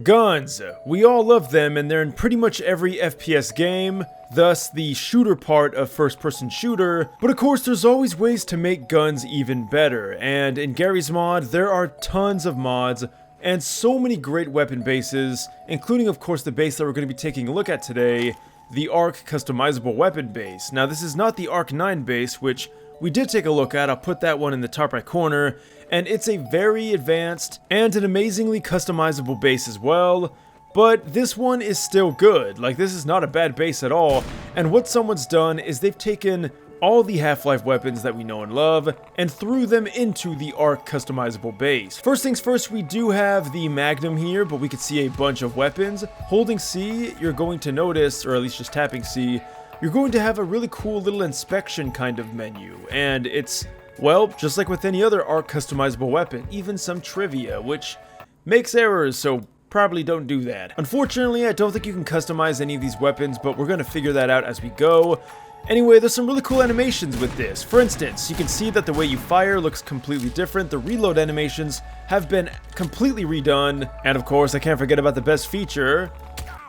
Guns. We all love them and they're in pretty much every FPS game, thus the shooter part of first-person shooter, but of course there's always ways to make guns even better, and in Garry's mod there are tons of mods and so many great weapon bases, including of course the base that we're going to be taking a look at today, the Arc customizable weapon base. Now this is not the Arc 9 base, which we did take a look at. I'll put that one in the top right corner, and it's a very advanced and an amazingly customizable base as well, but this one is still good. Like, this is not a bad base at all, and what someone's done is they've taken all the Half-Life weapons that we know and love and threw them into the Arc customizable base. First things first, we do have the Magnum here, but we can see a bunch of weapons. Holding C, you're going to notice, or at least just tapping C, you're going to have a really cool little inspection kind of menu, and it's, well, just like with any other Arc customizable weapon, even some trivia, which makes errors, so probably don't do that. Unfortunately, I don't think you can customize any of these weapons, but we're going to figure that out as we go. Anyway, there's some really cool animations with this. For instance, you can see that the way you fire looks completely different. The reload animations have been completely redone, and of course, I can't forget about the best feature.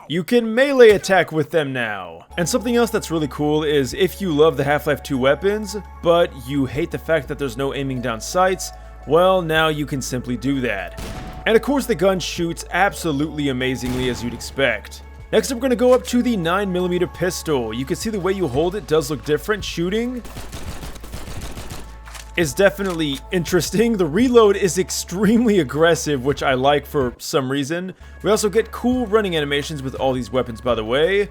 You can melee attack with them now. And something else that's really cool is if you love the Half-Life 2 weapons, but you hate the fact that there's no aiming down sights, well, now you can simply do that. And of course the gun shoots absolutely amazingly as you'd expect. Next up we're going to go up to the 9mm pistol. You can see the way you hold it does look different. Shooting is definitely interesting. The reload is extremely aggressive, which I like for some reason. We also get cool running animations with all these weapons, by the way.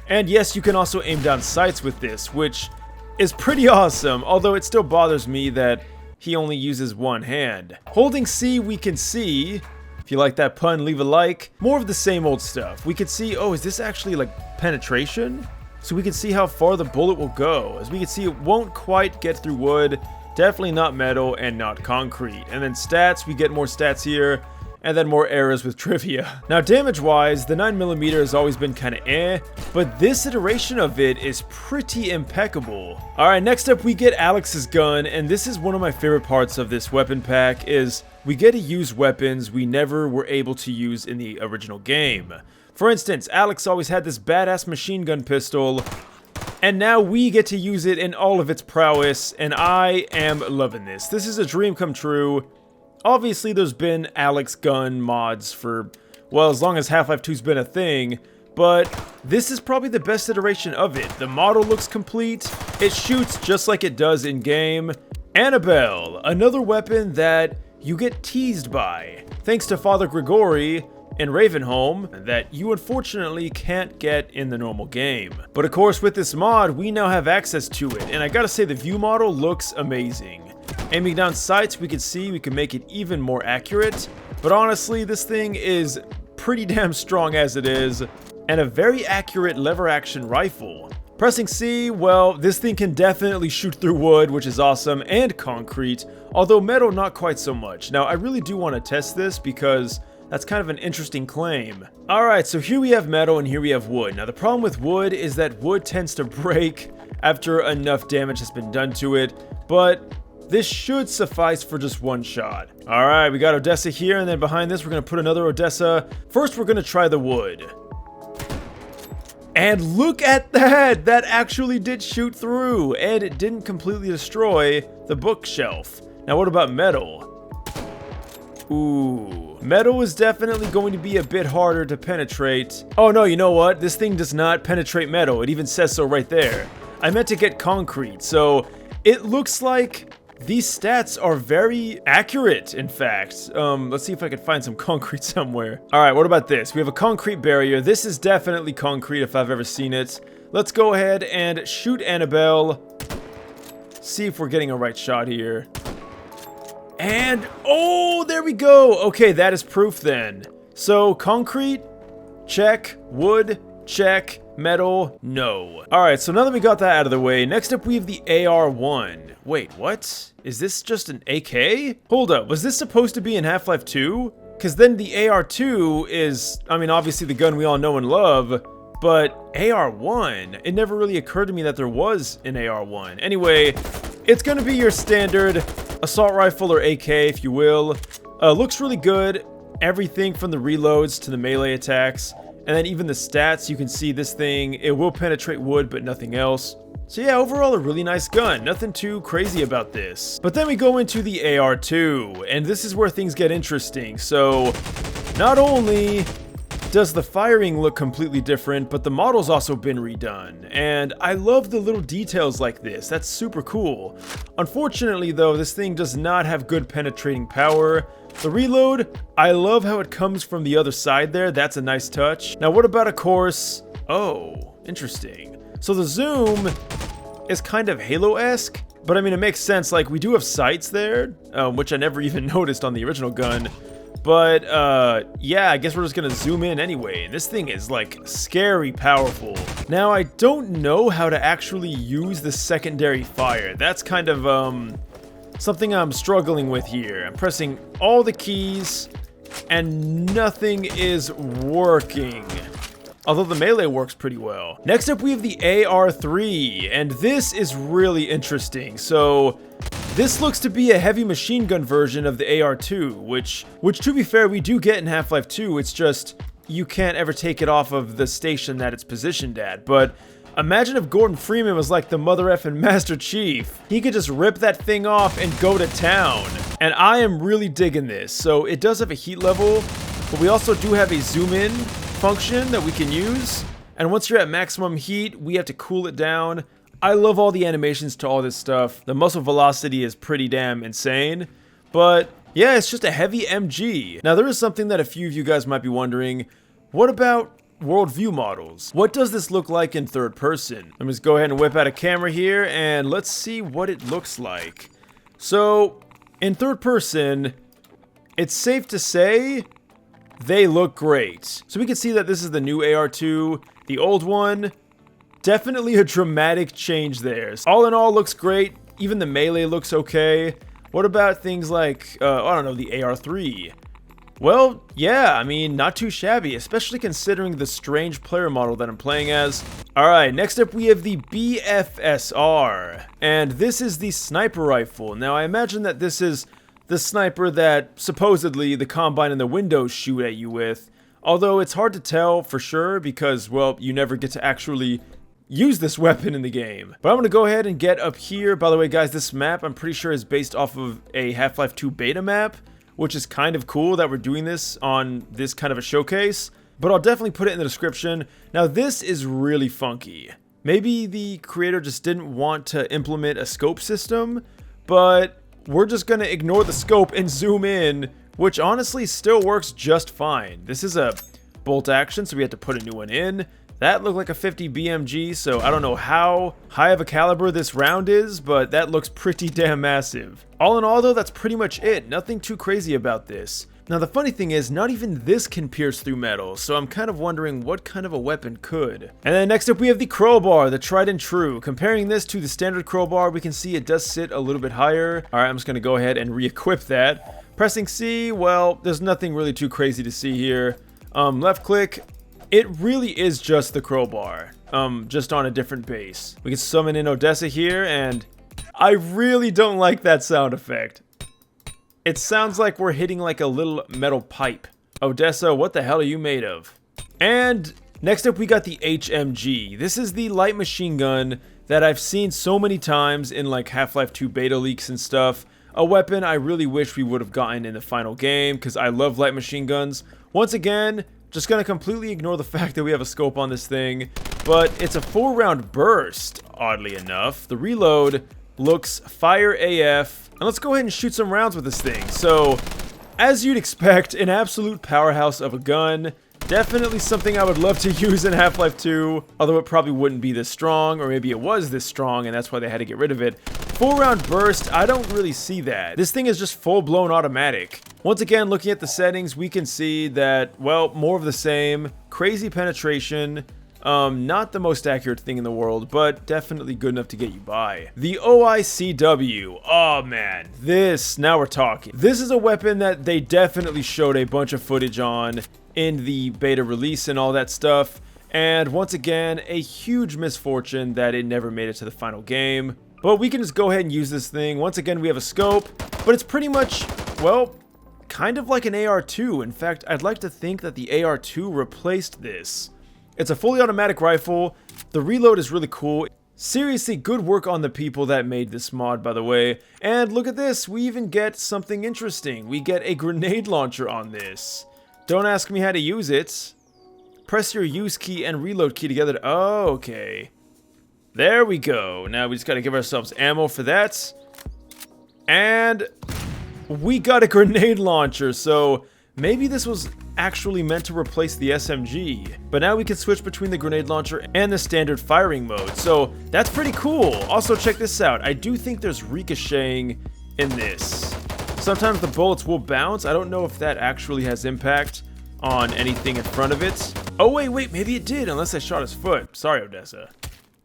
And yes, you can also aim down sights with this, which is pretty awesome, although it still bothers me that he only uses one hand. Holding C, we can see, if you like that pun, leave a like, more of the same old stuff. We can see, oh, is this actually like penetration? So we can see how far the bullet will go. As we can see, it won't quite get through wood, definitely not metal, and not concrete. And then stats, we get more stats here, and then more errors with trivia. Now damage-wise, the 9mm has always been kinda eh, but this iteration of it is pretty impeccable. Alright, next up we get Alex's gun, and this is one of my favorite parts of this weapon pack, is we get to use weapons we never were able to use in the original game. For instance, Alex always had this badass machine gun pistol, and now we get to use it in all of its prowess, and I am loving this. This is a dream come true. Obviously, there's been Alex gun mods for, well, as long as Half-Life 2's been a thing, but this is probably the best iteration of it. The model looks complete, it shoots just like it does in-game. Annabelle, another weapon that you get teased by, thanks to Father Gregory in Ravenholm, that you unfortunately can't get in the normal game. But of course, with this mod, we now have access to it, and I gotta say the view model looks amazing. Aiming down sights, we can see we can make it even more accurate, but honestly, this thing is pretty damn strong as it is, and a very accurate lever action rifle. Pressing C, well, this thing can definitely shoot through wood, which is awesome, and concrete, although metal not quite so much. Now, I really do want to test this because that's kind of an interesting claim. Alright, so here we have metal and here we have wood. Now the problem with wood is that wood tends to break after enough damage has been done to it, but this should suffice for just one shot. Alright, we got Odessa here, and then behind this we're going to put another Odessa. First we're going to try the wood. And look at that! That actually did shoot through, and it didn't completely destroy the bookshelf. Now what about metal? Ooh, metal is definitely going to be a bit harder to penetrate. Oh no, you know what? This thing does not penetrate metal. It even says so right there. I meant to get concrete, so it looks like these stats are very accurate, in fact. Let's see if I can find some concrete somewhere. Alright, what about this? We have a concrete barrier. This is definitely concrete if I've ever seen it. Let's go ahead and shoot Annabelle. See if we're getting a right shot here. And, oh, there we go. Okay, that is proof then. So, concrete, check. Wood, check. Metal, no. Alright, so now that we got that out of the way, next up we have the AR-1. Wait, what? Is this just an AK? Hold up, was this supposed to be in Half-Life 2? Because then the AR-2 is, I mean, obviously the gun we all know and love, but AR-1, it never really occurred to me that there was an AR-1. Anyway, it's gonna be your standard assault rifle or AK, if you will. Looks really good. everything from the reloads to the melee attacks, and then even the stats. You can see this thing, it will penetrate wood, but nothing else. So yeah, overall a really nice gun, nothing too crazy about this. But then we go into the AR2, and this is where things get interesting. So, not only does the firing look completely different, but the model's also been redone. And I love the little details like this, that's super cool. Unfortunately though, this thing does not have good penetrating power. The reload, I love how it comes from the other side there, that's a nice touch. Now what about, of course, oh, interesting. So the zoom is kind of Halo-esque, but I mean it makes sense, like we do have sights there, which I never even noticed on the original gun. But, yeah, I guess we're just gonna zoom in anyway. This thing is, like, scary powerful. Now, I don't know how to actually use the secondary fire. That's kind of, something I'm struggling with here. I'm pressing all the keys, and nothing is working. Although the melee works pretty well. Next up, we have the AR3, and this is really interesting. So, this looks to be a heavy machine gun version of the AR2, which to be fair, we do get in Half-Life 2, it's just, you can't ever take it off of the station that it's positioned at. But imagine if Gordon Freeman was like the mother effing Master Chief. He could just rip that thing off and go to town. And I am really digging this. So it does have a heat level, but we also do have a zoom in function that we can use. And once you're at maximum heat, we have to cool it down. I love all the animations to all this stuff. The muzzle velocity is pretty damn insane. But yeah, it's just a heavy MG. Now there is something that a few of you guys might be wondering. What about worldview models? What does this look like in third person? Let me just go ahead and whip out a camera here and let's see what it looks like. So in third person, it's safe to say they look great. So we can see that this is the new AR2, the old one. Definitely a dramatic change there. All in all, looks great. Even the melee looks okay. What about things like, I don't know, the AR3? Well, yeah, I mean, not too shabby, especially considering the strange player model that I'm playing as. Alright, next up we have the BFSR. And this is the sniper rifle. Now, I imagine that this is the sniper that supposedly the Combine and the Windows shoot at you with. Although it's hard to tell for sure because, well, you never get to actually use this weapon in the game. But I'm gonna go ahead and get up here. By the way, guys, this map I'm pretty sure is based off of a Half-Life 2 beta map, which is kind of cool that we're doing this on this kind of a showcase. But I'll definitely put it in the description. Now this is really funky. Maybe the creator just didn't want to implement a scope system, but we're just gonna ignore the scope and zoom in, which honestly still works just fine. This is a bolt action, so we have to put a new one in. That looked like a 50 BMG, so I don't know how high of a caliber this round is, but that looks pretty damn massive. All in all though, that's pretty much it. Nothing too crazy about this. Now the funny thing is, not even this can pierce through metal, so I'm kind of wondering what kind of a weapon could. And then next up we have the crowbar, the tried and true. Comparing this to the standard crowbar, we can see it does sit a little bit higher. Alright, I'm just gonna go ahead and re-equip that. Pressing C, well, there's nothing really too crazy to see here. Left click. It really is just the crowbar, just on a different base. We can summon in Odessa here, and I really don't like that sound effect. It sounds like we're hitting like a little metal pipe. Odessa, what the hell are you made of? And next up we got the HMG. This is the light machine gun that I've seen so many times in like Half-Life 2 beta leaks and stuff. A weapon I really wish we would have gotten in the final game, because I love light machine guns. Once again, just gonna completely ignore the fact that we have a scope on this thing, but it's a 4-round burst, oddly enough. The reload looks fire AF, and let's go ahead and shoot some rounds with this thing. So, as you'd expect, an absolute powerhouse of a gun. Definitely something I would love to use in Half-Life 2, although it probably wouldn't be this strong, or maybe it was this strong and that's why they had to get rid of it. 4-round burst, I don't really see that. This thing is just full-blown automatic. Once again, looking at the settings, we can see that, well, more of the same. Crazy penetration. Not the most accurate thing in the world, but definitely good enough to get you by. The OICW. Oh man, now we're talking. This is a weapon that they definitely showed a bunch of footage on in the beta release and all that stuff. And once again, a huge misfortune that it never made it to the final game. But we can just go ahead and use this thing. Once again, we have a scope, but it's pretty much, well, kind of like an AR-2. In fact, I'd like to think that the AR-2 replaced this. It's a fully automatic rifle. The reload is really cool. Seriously, good work on the people that made this mod, by the way. And look at this, we even get something interesting. We get a grenade launcher on this. Don't ask me how to use it. Press your use key and reload key together. Oh, okay. There we go. Now we just gotta give ourselves ammo for that. And we got a grenade launcher, so maybe this was actually meant to replace the SMG. But now we can switch between the grenade launcher and the standard firing mode, so that's pretty cool. Also, check this out. I do think there's ricocheting in this. Sometimes the bullets will bounce. I don't know if that actually has impact on anything in front of it. Oh, wait, maybe it did, unless I shot his foot. Sorry, Odessa.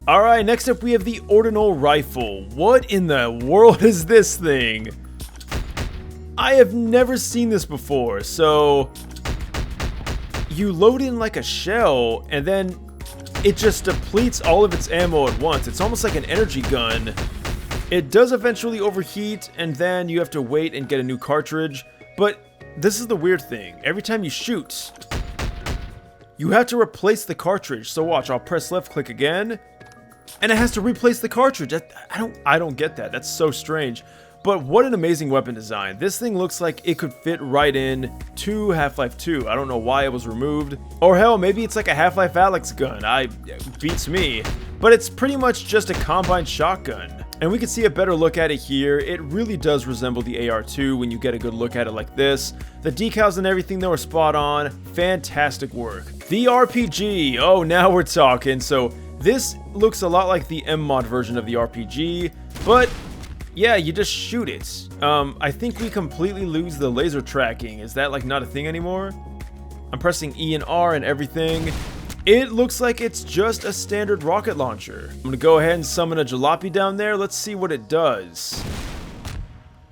Alright, next up we have the Ordinal rifle. What in the world is this thing? I have never seen this before. So you load in like a shell and then it just depletes all of its ammo at once. It's almost like an energy gun. It does eventually overheat and then you have to wait and get a new cartridge. But this is the weird thing. Every time you shoot, you have to replace the cartridge. So watch, I'll press left click again and it has to replace the cartridge. I don't get that. That's so strange. But what an amazing weapon design. This thing looks like it could fit right in to Half-Life 2. I don't know why it was removed. Or hell, maybe it's like a Half-Life Alyx gun. Beats me. But it's pretty much just a combined shotgun. And we can see a better look at it here. It really does resemble the AR-2 when you get a good look at it like this. The decals and everything though are spot on. Fantastic work. The RPG. Oh, now we're talking. So this looks a lot like the M-mod version of the RPG, but yeah, you just shoot it. I think we completely lose the laser tracking. Is that like not a thing anymore? I'm pressing E and R and everything. It looks like it's just a standard rocket launcher. I'm gonna go ahead and summon a jalopy down there. Let's see what it does.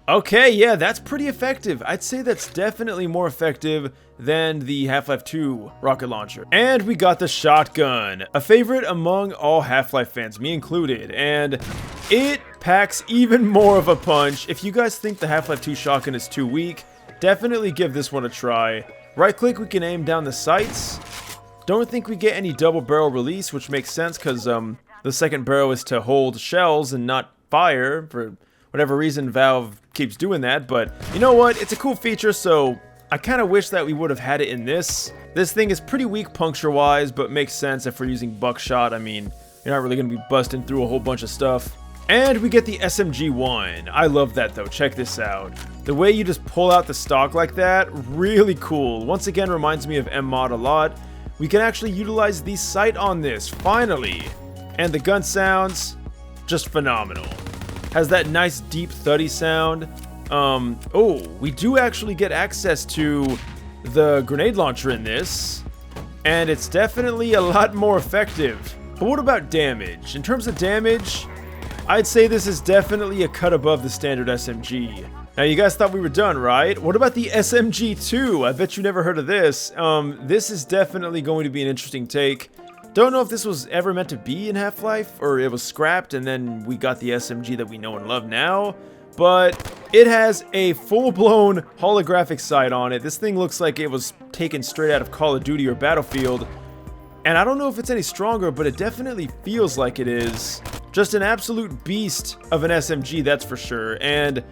Okay, yeah, that's pretty effective. I'd say that's definitely more effective than the Half-Life 2 rocket launcher. And we got the shotgun, a favorite among all Half-Life fans, me included, and it packs even more of a punch. If you guys think the Half-Life 2 shotgun is too weak, definitely give this one a try. Right click, we can aim down the sights. Don't think we get any double barrel release, which makes sense because the second barrel is to hold shells and not fire. For whatever reason, Valve keeps doing that, but you know what? It's a cool feature, so I kind of wish that we would have had it in this. This thing is pretty weak puncture-wise, but makes sense if we're using buckshot. I mean, you're not really going to be busting through a whole bunch of stuff. And we get the SMG-1. I love that, though. Check this out. The way you just pull out the stock like that, really cool. Once again, reminds me of M-Mod a lot. We can actually utilize the sight on this, finally. And the gun sounds just phenomenal. Has that nice deep thuddy sound. Oh, we do actually get access to the grenade launcher in this, and it's definitely a lot more effective. But what about damage? In terms of damage, I'd say this is definitely a cut above the standard SMG. Now, you guys thought we were done, right? What about the SMG2? I bet you never heard of this. This is definitely going to be an interesting take. Don't know if this was ever meant to be in Half-Life, or it was scrapped and then we got the SMG that we know and love now. But it has a full-blown holographic sight on it. This thing looks like it was taken straight out of Call of Duty or Battlefield. And I don't know if it's any stronger, but it definitely feels like it is. Just an absolute beast of an SMG, that's for sure. And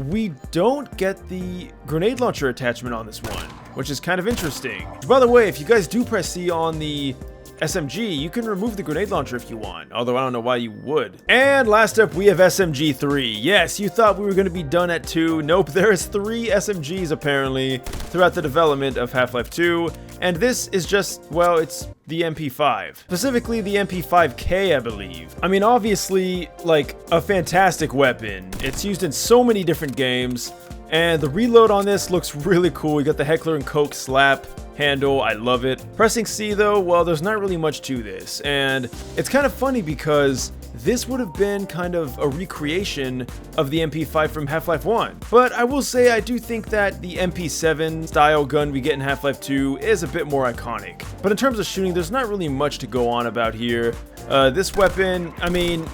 we don't get the grenade launcher attachment on this one, which is kind of interesting. By the way, if you guys do press C on the SMG, you can remove the grenade launcher if you want, although I don't know why you would. And last up, we have SMG3. Yes, you thought we were going to be done at 2. Nope, there's 3 SMGs apparently throughout the development of Half-Life 2, and this is just, well, it's the MP5. Specifically the MP5K, I believe. I mean, obviously, like, a fantastic weapon. It's used in so many different games, and the reload on this looks really cool. You got the Heckler & Koch slap handle, I love it. Pressing C though, well, there's not really much to this, and it's kind of funny because this would have been kind of a recreation of the MP5 from Half-Life 1. But I will say I do think that the MP7 style gun we get in Half-Life 2 is a bit more iconic. But in terms of shooting, there's not really much to go on about here. This weapon, I mean,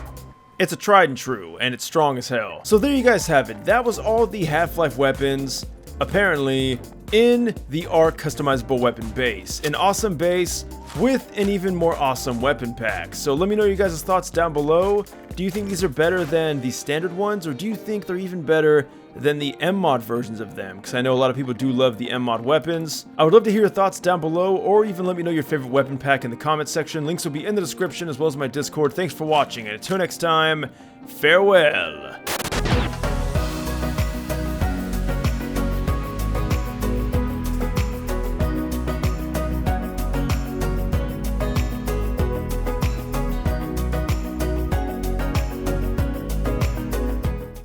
it's a tried and true, and it's strong as hell. So there you guys have it. That was all the Half-Life weapons. apparently, in the Arc customizable weapon base. An awesome base with an even more awesome weapon pack. So let me know your guys' thoughts down below. Do you think these are better than the standard ones, or do you think they're even better than the M-mod versions of them? Because I know a lot of people do love the M-mod weapons. I would love to hear your thoughts down below, or even let me know your favorite weapon pack in the comments section. Links will be in the description as well as my Discord. Thanks for watching, and until next time, farewell.